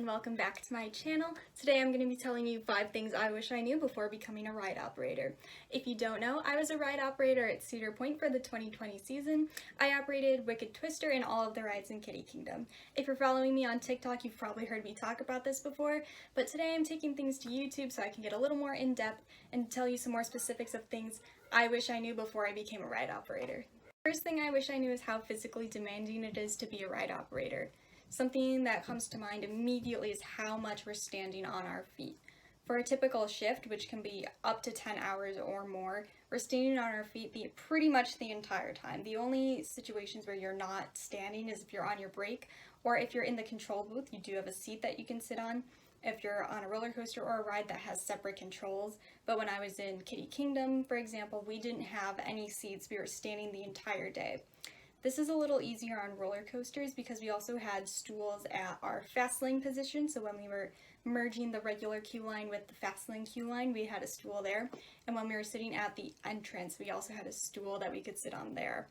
and welcome back to my channel. Today I'm going to be telling you 5 things I wish I knew before becoming a ride operator. If you don't know, I was a ride operator at Cedar Point for the 2020 season. I operated Wicked Twister and all of the rides in Kiddie Kingdom. If you're following me on TikTok, you've probably heard me talk about this before, but today I'm taking things to YouTube so I can get a little more in-depth and tell you some more specifics of things I wish I knew before I became a ride operator. First thing I wish I knew is how physically demanding it is to be a ride operator. Something that comes to mind immediately is how much we're standing on our feet. For a typical shift, which can be up to 10 hours or more, we're standing on our feet pretty much the entire time. The only situations where you're not standing is if you're on your break, or if you're in the control booth, you do have a seat that you can sit on. If you're on a roller coaster or a ride that has separate controls. But when I was in Kiddie Kingdom, for example, we didn't have any seats. We were standing the entire day. This is a little easier on roller coasters because we also had stools at our fast lane position. So when we were merging the regular queue line with the fast lane queue line, we had a stool there. And when we were sitting at the entrance, we also had a stool that we could sit on there.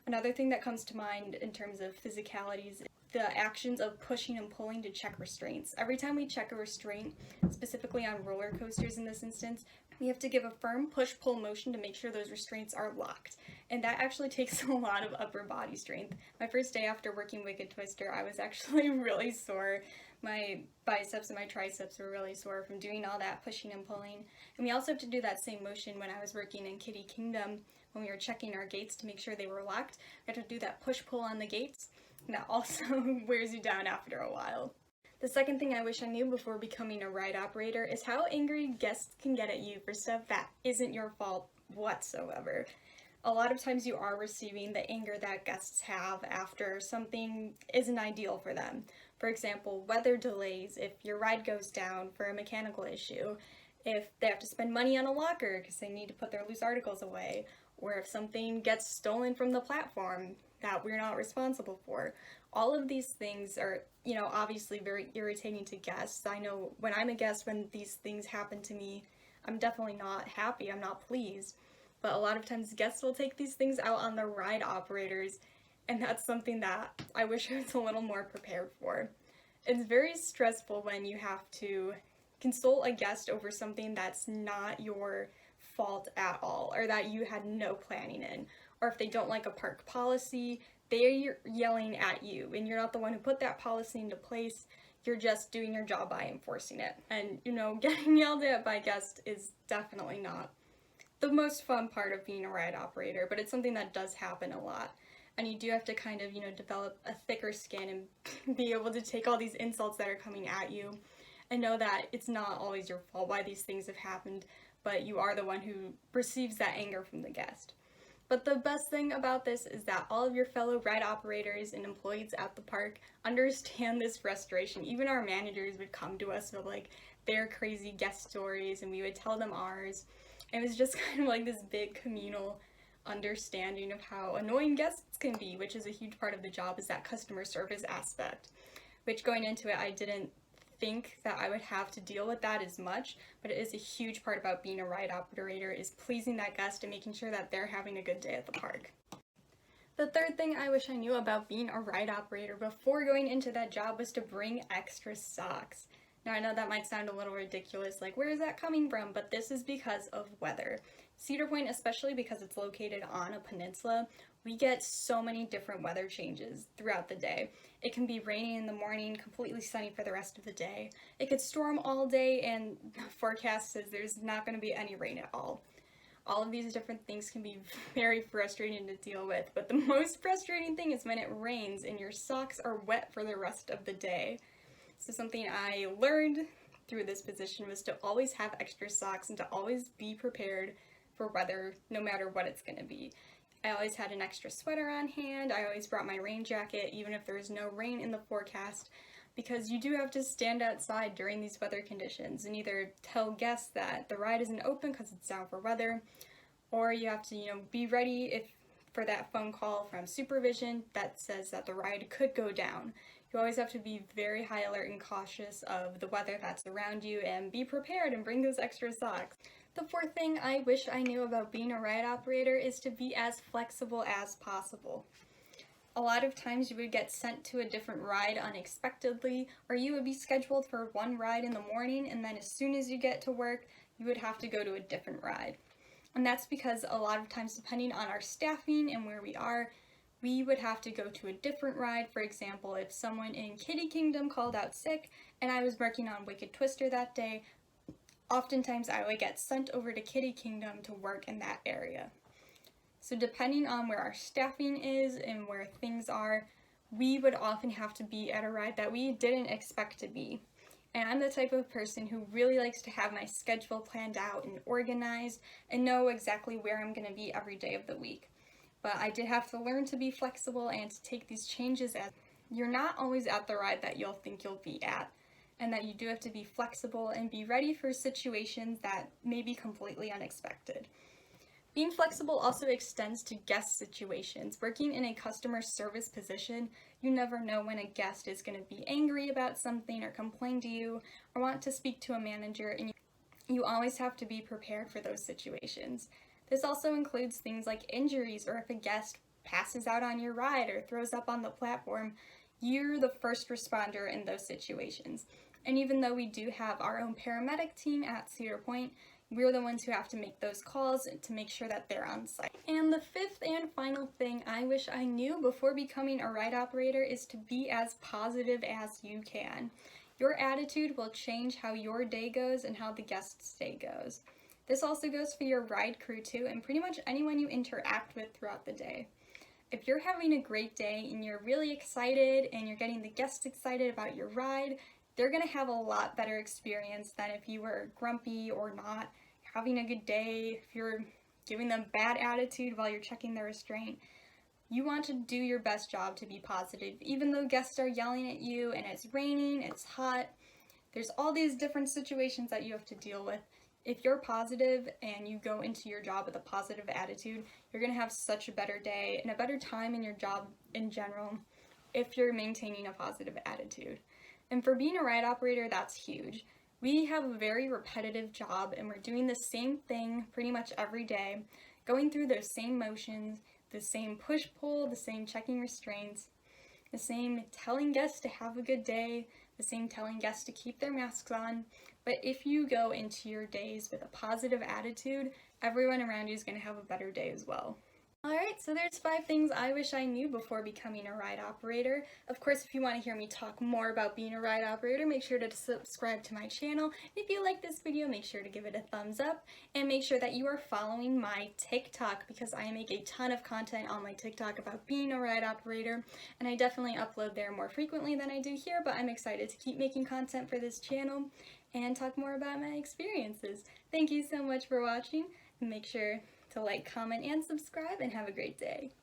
Another thing that comes to mind in terms of physicalities, the actions of pushing and pulling to check restraints. Every time we check a restraint, specifically on roller coasters in this instance, we have to give a firm push-pull motion to make sure those restraints are locked. And that actually takes a lot of upper body strength. My first day after working Wicked Twister, I was actually really sore. My biceps and my triceps were really sore from doing all that pushing and pulling. And we also have to do that same motion when I was working in Kiddie Kingdom, when we were checking our gates to make sure they were locked. We had to do that push-pull on the gates. And that also wears you down after a while. The second thing I wish I knew before becoming a ride operator is how angry guests can get at you for stuff that isn't your fault whatsoever. A lot of times you are receiving the anger that guests have after something isn't ideal for them. For example, weather delays, if your ride goes down for a mechanical issue, if they have to spend money on a locker because they need to put their loose articles away, or if something gets stolen from the platform that we're not responsible for. All of these things are, obviously very irritating to guests. I know when I'm a guest, when these things happen to me, I'm definitely not happy, I'm not pleased. But a lot of times guests will take these things out on the ride operators, and that's something that I wish I was a little more prepared for. It's very stressful when you have to consult a guest over something that's not your fault at all, or that you had no planning in. Or if they don't like a park policy, they're yelling at you, and you're not the one who put that policy into place. You're just doing your job by enforcing it. And, getting yelled at by guests is definitely not the most fun part of being a ride operator, but it's something that does happen a lot. And you do have to kind of, develop a thicker skin and be able to take all these insults that are coming at you and know that it's not always your fault why these things have happened, but you are the one who receives that anger from the guest. But the best thing about this is that all of your fellow ride operators and employees at the park understand this frustration. Even our managers would come to us with their crazy guest stories, and we would tell them ours. It was just kind of like this big communal understanding of how annoying guests can be, which is a huge part of the job, is that customer service aspect. Which going into it, I didn't think that I would have to deal with that as much, but it is a huge part about being a ride operator, is pleasing that guest and making sure that they're having a good day at the park. The third thing I wish I knew about being a ride operator before going into that job was to bring extra socks. Now I know that might sound a little ridiculous, where is that coming from? But this is because of weather. Cedar Point, especially because it's located on a peninsula, we get so many different weather changes throughout the day. It can be rainy in the morning, completely sunny for the rest of the day. It could storm all day, and the forecast says there's not going to be any rain at all. All of these different things can be very frustrating to deal with, but the most frustrating thing is when it rains and your socks are wet for the rest of the day. So something I learned through this position was to always have extra socks and to always be prepared for weather, no matter what it's going to be. I always had an extra sweater on hand. I always brought my rain jacket, even if there was no rain in the forecast, because you do have to stand outside during these weather conditions and either tell guests that the ride isn't open because it's down for weather, or you have to, be ready for that phone call from supervision that says that the ride could go down. You always have to be very high alert and cautious of the weather that's around you and be prepared and bring those extra socks. The fourth thing I wish I knew about being a ride operator is to be as flexible as possible. A lot of times you would get sent to a different ride unexpectedly, or you would be scheduled for one ride in the morning, and then as soon as you get to work, you would have to go to a different ride. And that's because a lot of times, depending on our staffing and where we are, we would have to go to a different ride. For example, if someone in Kitty Kingdom called out sick and I was working on Wicked Twister that day, oftentimes I would get sent over to Kitty Kingdom to work in that area. So depending on where our staffing is and where things are, we would often have to be at a ride that we didn't expect to be. And I'm the type of person who really likes to have my schedule planned out and organized and know exactly where I'm going to be every day of the week. But I did have to learn to be flexible and to take these changes as you're not always at the ride that you'll think you'll be at, and that you do have to be flexible and be ready for situations that may be completely unexpected. Being flexible also extends to guest situations. Working in a customer service position, you never know when a guest is going to be angry about something or complain to you or want to speak to a manager, and you always have to be prepared for those situations. This also includes things like injuries, or if a guest passes out on your ride or throws up on the platform, you're the first responder in those situations. And even though we do have our own paramedic team at Cedar Point, we're the ones who have to make those calls to make sure that they're on site. And the fifth and final thing I wish I knew before becoming a ride operator is to be as positive as you can. Your attitude will change how your day goes and how the guest's day goes. This also goes for your ride crew too, and pretty much anyone you interact with throughout the day. If you're having a great day and you're really excited and you're getting the guests excited about your ride, they're going to have a lot better experience than if you were grumpy or not having a good day, if you're giving them bad attitude while you're checking their restraint. You want to do your best job to be positive, even though guests are yelling at you and it's raining, it's hot. There's all these different situations that you have to deal with. If you're positive and you go into your job with a positive attitude, you're going to have such a better day and a better time in your job in general if you're maintaining a positive attitude. And for being a ride operator, that's huge. We have a very repetitive job and we're doing the same thing pretty much every day, going through those same motions, the same push-pull, the same checking restraints, the same telling guests to have a good day, the same telling guests to keep their masks on. But if you go into your days with a positive attitude, everyone around you is going to have a better day as well. Alright, so there's 5 things I wish I knew before becoming a ride operator. Of course, if you want to hear me talk more about being a ride operator, make sure to subscribe to my channel. If you like this video, make sure to give it a thumbs up, and make sure that you are following my TikTok, because I make a ton of content on my TikTok about being a ride operator, and I definitely upload there more frequently than I do here, but I'm excited to keep making content for this channel and talk more about my experiences. Thank you so much for watching, and make sure to like, comment, and subscribe, and have a great day.